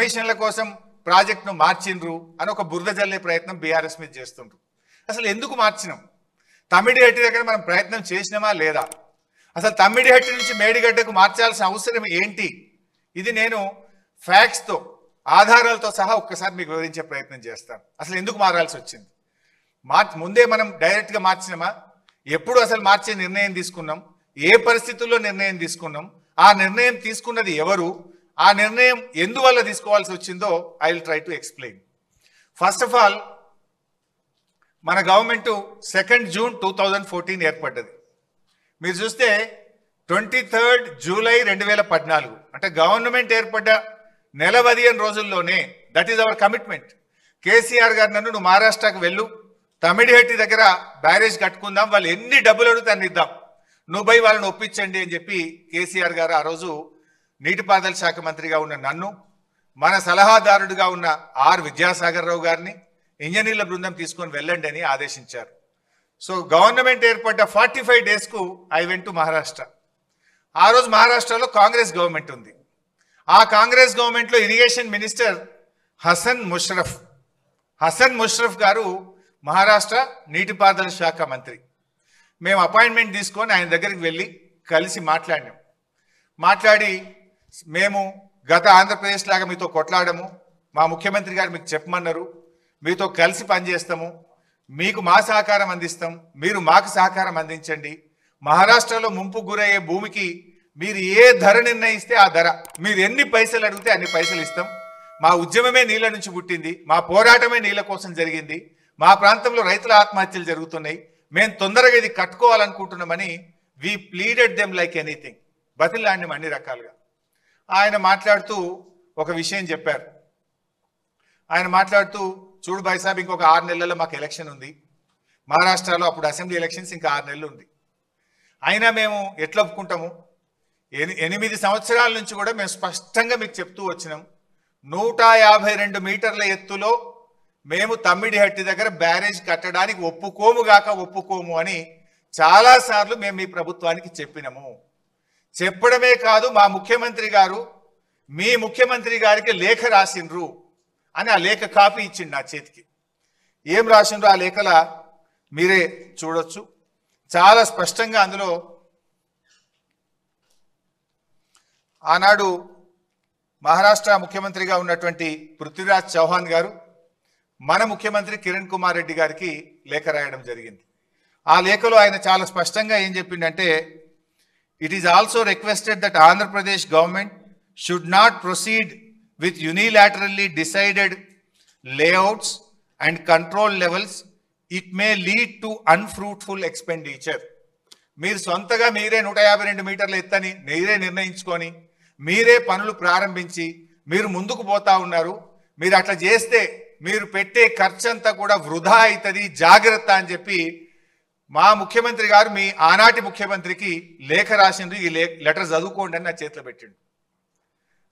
కమిషన్ల కోసం ప్రాజెక్టును మార్చిండ్రు అని ఒక బురద జల్లే ప్రయత్నం బీఆర్ఎస్ మీద చేస్తుండ్రు. అసలు ఎందుకు మార్చినాం? తమ్మిడిహట్టి దగ్గర మనం ప్రయత్నం చేసినామా లేదా? అసలు తమ్మిడిహట్టి నుంచి మేడిగడ్డకు మార్చాల్సిన అవసరం ఏంటి? ఇది నేను ఫ్యాక్ట్స్తో ఆధారాలతో సహా ఒక్కసారి మీకు వివరించే ప్రయత్నం చేస్తాను. అసలు ఎందుకు మారాల్సి వచ్చింది? ముందే మనం డైరెక్ట్గా మార్చినామా? ఎప్పుడు అసలు మార్చే నిర్ణయం తీసుకున్నాం? ఏ పరిస్థితుల్లో నిర్ణయం తీసుకున్నాం? ఆ నిర్ణయం తీసుకున్నది ఎవరు? ఆ నిర్ణయం ఎందువల్ల తీసుకోవాల్సి వచ్చిందో I will try to explain. First of all, మన గవర్నమెంట్ 2 జూన్ 2014 ఏర్పడ్డది. మీరు చూస్తే 23 జూలై 2014 అంటే గవర్నమెంట్ ఏర్పడ్డ నెల 15 రోజుల్లోనే, that is our commitment. KCR గారు నన్ను నువ్వు మహారాష్ట్రకు వెళ్ళు, తమిడిహట్టి దగ్గర బ్యారేజ్ కట్టుకుందాం, వాళ్ళు ఎన్ని డబ్బులు అడుగుతా అన్ని ఇద్దాం, నువ్వు పోయి వాళ్ళని ఒప్పించండి అని చెప్పి కేసీఆర్ గారు ఆ రోజు నీటిపారుదల శాఖ మంత్రిగా ఉన్న నన్ను, మన సలహాదారుడిగా ఉన్న ఆర్ విద్యాసాగర్ రావు గారిని ఇంజనీర్ల బృందం తీసుకొని వెళ్ళండి అని ఆదేశించారు. సో గవర్నమెంట్ ఏర్పడ్డ 45 డేస్కు ఐ వెంట్ టు మహారాష్ట్ర. ఆ రోజు మహారాష్ట్రలో కాంగ్రెస్ గవర్నమెంట్ ఉంది. ఆ కాంగ్రెస్ గవర్నమెంట్లో ఇరిగేషన్ మినిస్టర్ హసన్ ముషరఫ్ గారు మహారాష్ట్ర నీటిపారుదల శాఖ మంత్రి. మేము అపాయింట్మెంట్ తీసుకొని ఆయన దగ్గరికి వెళ్ళి కలిసి మాట్లాడి మేము గత ఆంధ్రప్రదేశ్ లాగా మీతో కొట్లాడము, మా ముఖ్యమంత్రి గారు మీకు చెప్పమన్నారు, మీతో కలిసి పనిచేస్తాము, మీకు మా సహకారం అందిస్తాం, మీరు మాకు సహకారం అందించండి, మహారాష్ట్రలో ముంపు గురయ్యే భూమికి మీరు ఏ ధర నిర్ణయిస్తే ఆ ధర, మీరు ఎన్ని పైసలు అడిగితే అన్ని పైసలు ఇస్తాం, మా ఉద్యమమే నీళ్ళ నుంచి పుట్టింది, మా పోరాటమే నీళ్ళ కోసం జరిగింది, మా ప్రాంతంలో రైతుల ఆత్మహత్యలు జరుగుతున్నాయి, మేము తొందరగా ఇది కట్టుకోవాలనుకుంటున్నామని వి ప్లీడెడ్ దెమ్ లైక్ ఎనీథింగ్, బతిలాడినాం అన్ని రకాలుగా. ఆయన మాట్లాడుతూ ఒక విషయం చెప్పారు. ఆయన మాట్లాడుతూ, చూడు భాయ్ సాబ్, ఇంకొక 6 నెలల్లో మాకు ఎలక్షన్ ఉంది మహారాష్ట్రలో, అప్పుడు అసెంబ్లీ ఎలక్షన్స్ ఇంకా 6 నెలలు ఉంది, అయినా మేము ఎట్లా ఒప్పుకుంటాము? 8 సంవత్సరాల నుంచి కూడా మేము స్పష్టంగా మీకు చెప్తూ వచ్చినాం, 152 మీటర్ల ఎత్తులో మేము తమ్మిడిహట్టి దగ్గర బ్యారేజ్ కట్టడానికి ఒప్పుకోము అని చాలాసార్లు మేము మీ ప్రభుత్వానికి చెప్పినాము. చెప్పడమే కాదు, మా ముఖ్యమంత్రి గారు మీ ముఖ్యమంత్రి గారికి లేఖ రాసిండ్రు అని ఆ లేఖ కాపీ ఇచ్చిండు నా చేతికి. ఏం రాసిండ్రు ఆ లేఖల మీరే చూడొచ్చు. చాలా స్పష్టంగా అందులో ఆనాడు మహారాష్ట్ర ముఖ్యమంత్రిగా ఉన్నటువంటి పృథ్వీరాజ్ చౌహాన్ గారు మన ముఖ్యమంత్రి కిరణ్ కుమార్ రెడ్డి గారికి లేఖ రాయడం జరిగింది. ఆ లేఖలో ఆయన చాలా స్పష్టంగా ఏం చెప్పిండంటే, it is also requested that Andhra Pradesh government should not proceed with unilaterally decided layouts and control levels. It may lead to unfruitful expenditure. మీరు సొంతగా మీరే 152 మీటర్ల ఎత్తని మీరే నిర్ణయించుకొని మీరే పనులు ప్రారంభించి మీరు ముందుకు పోతా ఉన్నారు. మీరు అట్లా చేస్తే మీరు పెట్టే ఖర్చంతా కూడా వృధా అవుతుంది, జాగ్రత్త అని చెప్పి మా ముఖ్యమంత్రి గారు మీ ఆనాటి ముఖ్యమంత్రికి లేఖ రాసిండ్రు. ఈ లెటర్ చదువుకోండి అని నా చేతిలో పెట్టిండు.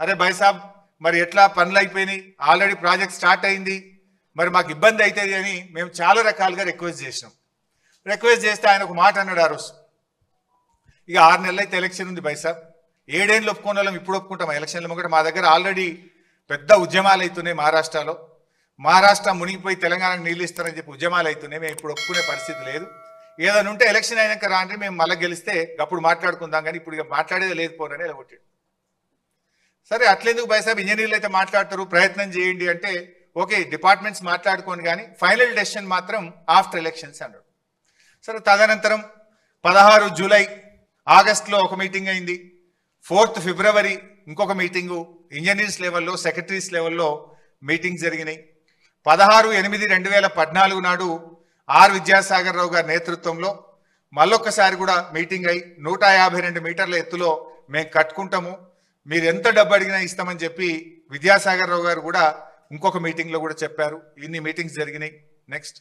అరే భాయ్ సాబ్, మరి ఎట్లా పనులు అయిపోయినాయి, ఆల్రెడీ ప్రాజెక్ట్ స్టార్ట్ అయింది, మరి మాకు ఇబ్బంది అవుతుంది అని మేము చాలా రకాలుగా రిక్వెస్ట్ చేసినాం. రిక్వెస్ట్ చేస్తే ఆయన ఒక మాట అన్నాడు ఆ రోజు, ఇక 6 నెలలు అయితే ఎలక్షన్ ఉంది భాయ్ సాబ్, 7 ఏళ్ళు ఒప్పుకునే వాళ్ళం ఇప్పుడు ఒప్పుకుంటాం ఎలక్షన్లు కూడా, మా దగ్గర ఆల్రెడీ పెద్ద ఉద్యమాలు అవుతున్నాయి మహారాష్ట్రలో, మహారాష్ట్ర మునిగిపోయి తెలంగాణకు నీళ్ళు ఇస్తారని చెప్పి ఉద్యమాలు అవుతున్నాయి, మేము ఇప్పుడు ఒప్పుకునే పరిస్థితి లేదు, ఏదైనా ఉంటే ఎలక్షన్ అయినాక రాండి, మేము మళ్ళీ గెలిస్తే అప్పుడు మాట్లాడుకుందాం, కానీ ఇప్పుడు ఇక మాట్లాడేది లేదు పోరని ఇలా కొట్టాడు. సరే అట్లెందుకు భాయ్ సాబ్, ఇంజనీర్లు అయితే మాట్లాడతారు, ప్రయత్నం చేయండి అంటే ఓకే డిపార్ట్మెంట్స్ మాట్లాడుకోండి, కానీ ఫైనల్ డెసిషన్ మాత్రం ఆఫ్టర్ ఎలక్షన్స్ అన్నాడు. సరే తదనంతరం 16 జూలై ఆగస్టులో ఒక మీటింగ్ అయింది, 4th ఫిబ్రవరి ఇంకొక మీటింగు, ఇంజనీర్స్ లెవెల్లో సెక్రటరీస్ లెవెల్లో మీటింగ్స్ జరిగినాయి. 16/8/2014 నాడు ఆర్ విద్యాసాగర్ రావు గారి నేతృత్వంలో మళ్ళొక్కసారి కూడా మీటింగ్ అయి 152 మీటర్ల ఎత్తులో మేము కట్టుకుంటాము, మీరు ఎంత డబ్బు అడిగినా ఇస్తామని చెప్పి విద్యాసాగర్ రావు గారు కూడా ఇంకొక మీటింగ్లో కూడా చెప్పారు. ఇన్ని మీటింగ్స్ జరిగినాయి. నెక్స్ట్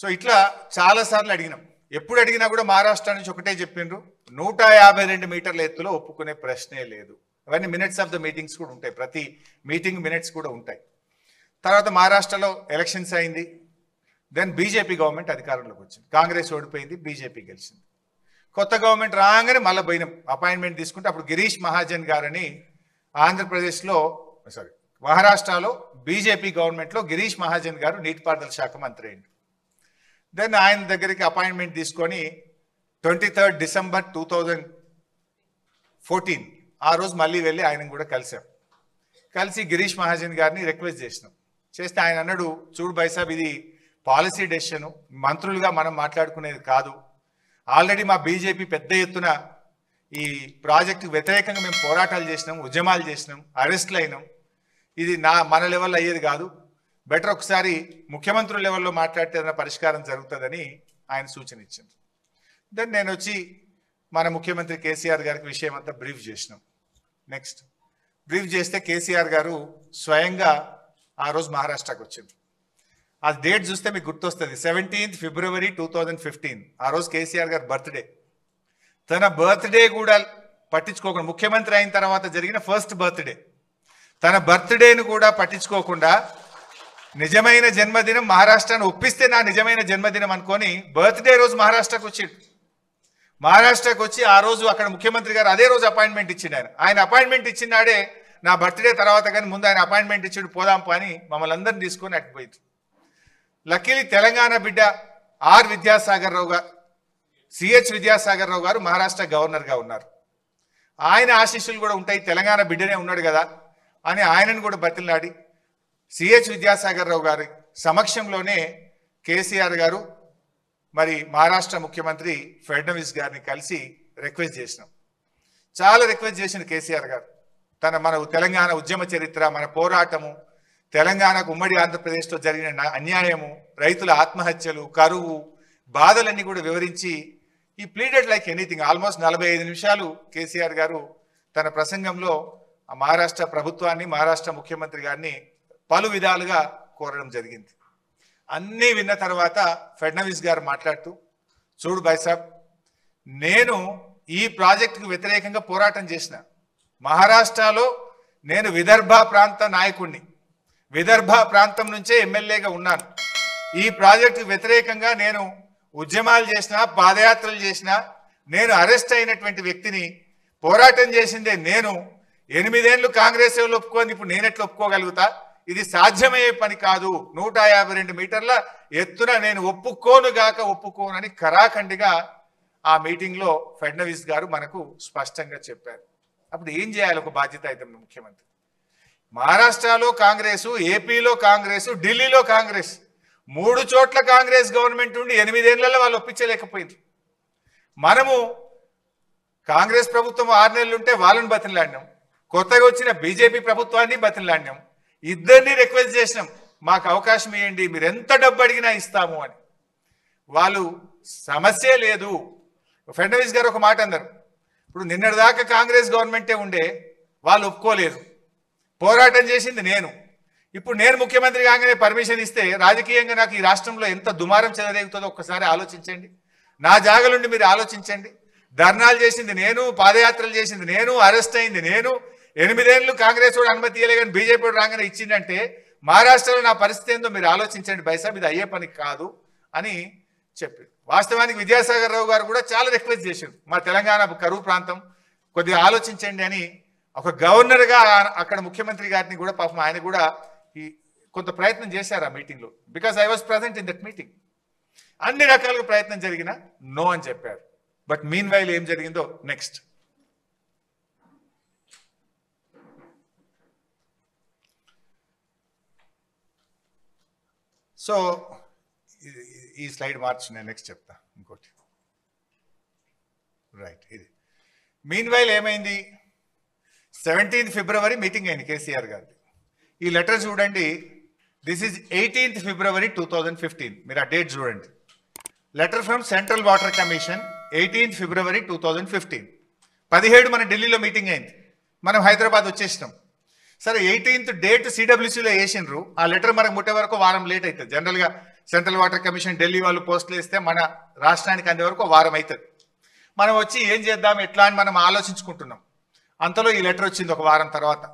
సో ఇట్లా చాలాసార్లు అడిగినాం. ఎప్పుడు అడిగినా కూడా మహారాష్ట్ర నుంచి ఒకటే చెప్పిండ్రు, 152 మీటర్ల ఎత్తులో ఒప్పుకునే ప్రశ్నే లేదు. అవన్నీ మినిట్స్ ఆఫ్ ద మీటింగ్స్ కూడా ఉంటాయి, ప్రతి మీటింగ్ మినిట్స్ కూడా ఉంటాయి. తర్వాత మహారాష్ట్రలో ఎలక్షన్స్ అయింది, దెన్ బీజేపీ గవర్నమెంట్ అధికారంలోకి వచ్చింది, కాంగ్రెస్ ఓడిపోయింది, బీజేపీ గెలిచింది. కొత్త గవర్నమెంట్ రాగానే మళ్ళీ పోయినాం అపాయింట్మెంట్ తీసుకుంటే అప్పుడు గిరీష్ మహాజన్ గారని ఆంధ్రప్రదేశ్లో మహారాష్ట్రలో బీజేపీ గవర్నమెంట్లో గిరీష్ మహాజన్ గారు నీటిపారుదల శాఖ మంత్రి అయింది. దెన్ ఆయన దగ్గరికి అపాయింట్మెంట్ తీసుకొని 23 డిసెంబర్ 2014 ఆ రోజు మళ్ళీ వెళ్ళి ఆయన కూడా కలిసాం. కలిసి గిరీష్ మహాజన్ గారిని రిక్వెస్ట్ చేస్తే ఆయన అన్నాడు, చూడు బైసాబ్, ఇది పాలసీ డెసిషన్, మంత్రులుగా మనం మాట్లాడుకునేది కాదు. ఆల్రెడీ మా బీజేపీ పెద్ద ఎత్తున ఈ ప్రాజెక్టు వ్యతిరేకంగా మేము పోరాటాలు చేసినాం, ఉద్యమాలు చేసినాం, అరెస్ట్లు అయినాం. ఇది మన లెవెల్లో అయ్యేది కాదు. బెటర్ ఒకసారి ముఖ్యమంత్రుల లెవెల్లో మాట్లాడితే ఏదైనా పరిష్కారం జరుగుతుందని ఆయన సూచన ఇచ్చింది. దెన్ నేను వచ్చి మన ముఖ్యమంత్రి కేసీఆర్ గారికి విషయం అంతా బ్రీఫ్ చేసినాం. నెక్స్ట్ బ్రీఫ్ చేస్తే కేసీఆర్ గారు స్వయంగా ఆ రోజు మహారాష్ట్రకు వచ్చింది. ఆ డేట్ చూస్తే మీకు గుర్తొస్తుంది, 17 ఫిబ్రవరి 2015. ఆ రోజు కేసీఆర్ గారు బర్త్డే. తన బర్త్డే కూడా పట్టించుకోకుండా, ముఖ్యమంత్రి అయిన తర్వాత జరిగిన ఫస్ట్ బర్త్డే, తన బర్త్డేను కూడా పట్టించుకోకుండా నిజమైన జన్మదినం మహారాష్ట్రను ఒప్పిస్తే నా నిజమైన జన్మదినం అనుకొని బర్త్డే రోజు మహారాష్ట్రకు వచ్చిండు. మహారాష్ట్రకు వచ్చి ఆ రోజు అక్కడ ముఖ్యమంత్రి గారు అదే రోజు అపాయింట్మెంట్ ఇచ్చిండు. ఆయన అపాయింట్మెంట్ ఇచ్చినాడే నా బర్త్డే తర్వాత, కానీ ముందు ఆయన అపాయింట్మెంట్ ఇచ్చిండు, పోదాం అని మమ్మల్ని అందరిని తీసుకొని అటుపోయింది. లక్కీలీ తెలంగాణ బిడ్డ ఆర్ విద్యాసాగర్ రావు గారు, సిహెచ్ విద్యాసాగర్ రావు గారు మహారాష్ట్ర గవర్నర్గా ఉన్నారు. ఆయన ఆశీస్సులు కూడా ఉంటాయి, తెలంగాణ బిడ్డనే ఉన్నాడు కదా అని ఆయనను కూడా బతిలాడి సిహెచ్ విద్యాసాగర్ రావు గారి సమక్షంలోనే కేసీఆర్ గారు మరి మహారాష్ట్ర ముఖ్యమంత్రి ఫడ్నవీస్ గారిని కలిసి రిక్వెస్ట్ చేసినాం. చాలా రిక్వెస్ట్ చేసిన కేసీఆర్ గారు మన తెలంగాణ ఉద్యమ చరిత్ర, మన పోరాటము, తెలంగాణకు ఉమ్మడి ఆంధ్రప్రదేశ్లో జరిగిన అన్యాయము, రైతుల ఆత్మహత్యలు, కరువు, బాధలన్నీ కూడా వివరించి ఈ ప్లీడెడ్ లైక్ ఎనీథింగ్. ఆల్మోస్ట్ 45 నిమిషాలు కేసీఆర్ గారు తన ప్రసంగంలో మహారాష్ట్ర ప్రభుత్వాన్ని, మహారాష్ట్ర ముఖ్యమంత్రి గారిని పలు విధాలుగా కోరడం జరిగింది. అన్నీ విన్న తర్వాత ఫడ్నవీస్ గారు మాట్లాడుతూ, చూడు బైసాబ్, నేను ఈ ప్రాజెక్టుకు వ్యతిరేకంగా పోరాటం చేసిన, మహారాష్ట్రలో నేను విదర్భ ప్రాంత నాయకుడిని, విదర్భ ప్రాంతం నుంచే ఎమ్మెల్యేగా ఉన్నాను. ఈ ప్రాజెక్టు వ్యతిరేకంగా నేను ఉద్యమాలు చేసినా, పాదయాత్రలు చేసినా, నేను అరెస్ట్ అయినటువంటి వ్యక్తిని, పోరాటం చేసిందే నేను. 8 ఏళ్ళు కాంగ్రెస్ వాళ్ళు ఒప్పుకొని ఇప్పుడు నేనెట్లా ఒప్పుకోగలుగుతా? ఇది సాధ్యమయ్యే పని కాదు. 152 మీటర్ల ఎత్తున నేను ఒప్పుకోనని కరాఖండిగా ఆ మీటింగ్లో ఫడ్నవీస్ గారు మనకు స్పష్టంగా చెప్పారు. అప్పుడు ఏం చేయాలి ఒక బాధ్యత అయితే ముఖ్యమంత్రి? మహారాష్ట్రలో కాంగ్రెసు, ఏపీలో కాంగ్రెసు, ఢిల్లీలో కాంగ్రెస్, 3 చోట్ల కాంగ్రెస్ గవర్నమెంట్ ఉండి 8 ఏళ్లలో వాళ్ళు ఒప్పించలేకపోయింది. మనము కాంగ్రెస్ ప్రభుత్వం 6 నెలలు ఉంటే వాళ్ళని బతిలాడినాం, కొత్తగా వచ్చిన బీజేపీ ప్రభుత్వాన్ని బతిలాడినాం, ఇద్దరిని రిక్వెస్ట్ చేసినాం, మాకు అవకాశం ఇవ్వండి, మీరు ఎంత డబ్బు అడిగినా ఇస్తాము అని. వాళ్ళు సమస్య లేదు. ఫడ్నవీస్ గారు ఒక మాట అన్నారు, ఇప్పుడు నిన్నటిదాకా కాంగ్రెస్ గవర్నమెంటే ఉండే, వాళ్ళు ఒప్పుకోలేదు, పోరాటం చేసింది నేను, ఇప్పుడు నేను ముఖ్యమంత్రి కాగానే పర్మిషన్ ఇస్తే రాజకీయంగా నాకు ఈ రాష్ట్రంలో ఎంత దుమారం చెలరేగుతుందో ఒక్కసారి ఆలోచించండి. నా జాగలుండి మీరు ఆలోచించండి. ధర్నాలు చేసింది నేను, పాదయాత్రలు చేసింది నేను, అరెస్ట్ అయింది నేను, 8 ఏళ్ళు కాంగ్రెస్ వాడు అనుమతి ఇవ్వలే కానీ బీజేపీ వాడు రాగానే ఇచ్చిందంటే మహారాష్ట్రలో నా పరిస్థితి ఏందో మీరు ఆలోచించండి బైసాబ్, ఇది అయ్యే పని కాదు అని చెప్పి. వాస్తవానికి విద్యాసాగర్ రావు గారు కూడా చాలా రిక్వెస్ట్ చేశారు, మా తెలంగాణ కరువు ప్రాంతం కొద్దిగా ఆలోచించండి అని. ఒక గవర్నర్గా అక్కడ ముఖ్యమంత్రి గారిని కూడా పాపం ఆయన కూడా కొంత ప్రయత్నం చేశారు ఆ మీటింగ్లో. Because I was present in that meeting. అన్ని రకాలుగా ప్రయత్నం జరిగినా నో అని చెప్పారు. బట్ మీన్ వైల్ ఏం జరిగిందో నెక్స్ట్. సో ఈ స్లైడ్ మార్చి నేను నెక్స్ట్ చెప్తా ఇంకోటి. రైట్, ఇది మీన్ వైల్ ఏమైంది? 17 ఫిబ్రవరి మీటింగ్ అయింది కేసీఆర్ గారిది. ఈ లెటర్ చూడండి, దిస్ ఈజ్ 18 ఫిబ్రవరి 2015. మీరు ఆ డేట్ చూడండి. Letter from central water commission 18 ఫిబ్రవరి 2015. 17 మన ఢిల్లీలో మీటింగ్ అయింది, మనం హైదరాబాద్ వచ్చేసినాం. సరే 18th డేట్ సిడబ్ల్యూసీలో వేసిండ్రు. ఆ లెటర్ మనకు ముట్టే వరకు వారం లేట్ అవుతుంది. జనరల్గా సెంట్రల్ వాటర్ కమిషన్ ఢిల్లీ వాళ్ళు పోస్టులు వేస్తే మన రాష్ట్రానికి అందే వరకు వారం అవుతుంది. మనం వచ్చి ఏం చేద్దాం ఎట్లా అని మనం ఆలోచించుకుంటున్నాం. అంతలో ఈ లెటర్ వచ్చింది ఒక వారం తర్వాత.